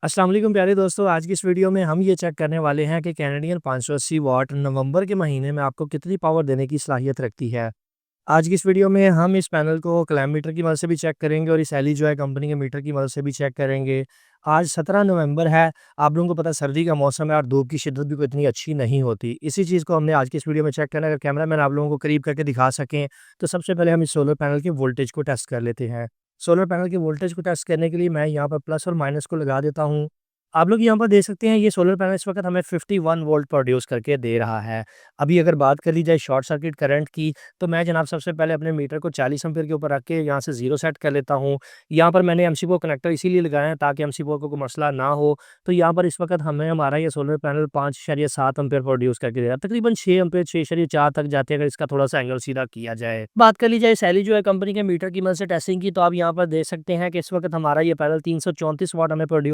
अस्सलाम वालेकुम प्यारे दोस्तों, आज की इस वीडियो में हम ये चेक करने वाले हैं कि कैनेडियन 580 वाट नवंबर के महीने में आपको कितनी पावर देने की सलाहियत रखती है। आज की इस वीडियो में हम इस पैनल को क्लैम मीटर की मदद से भी चेक करेंगे और इस एली जो है कंपनी के मीटर की मदद से भी चेक करेंगे। आज 17 नवंबर है, आप लोगों को पता है सर्दी का मौसम है और धूप की शिद्दत भी कोई इतनी अच्छी नहीं होती। इसी चीज़ को हमने आज की इस वीडियो में चेक करना है। अगर कैमरामैन आप लोगों को करीब करके दिखा सकें, तो सबसे पहले हम इस सोलर पैनल के वोल्टेज को टेस्ट कर लेते हैं। सोलर पैनल के वोल्टेज को टेस्ट करने के लिए मैं यहाँ पर प्लस और माइनस को लगा देता हूँ। आप लोग यहाँ पर देख सकते हैं ये सोलर पैनल इस वक़्त हमें 51 वोल्ट प्रोड्यूस करके दे रहा है। अभी अगर बात कर ली जाए शॉर्ट सर्किट करंट की, तो मैं जनाब सबसे पहले अपने मीटर को 40 एम्पीयर के ऊपर रख के यहाँ से 0 सेट कर लेता हूँ। यहाँ पर मैंने एमसीबो कनेक्टर इसीलिए लगाया है ताकि एमसीबो को कोई मसला ना हो। तो यहाँ पर इस वक़्त हमें हमारा ये सोलर पैनल 5.7 एम्पीयर प्रोड्यूस करके दे रहा है। तकरीबन 6 एम्पीयर 6.4 तक जाते हैं अगर इसका थोड़ा-सा एंगल सीधा किया जाए। बात कर ली जाए सैली जो है कंपनी के मीटर की मदद से टेस्टिंग की, तो आप यहाँ पर देख सकते हैं कि इस वक़्त हमारा ये पैनल 334 वाट हमें प्रोड्यूस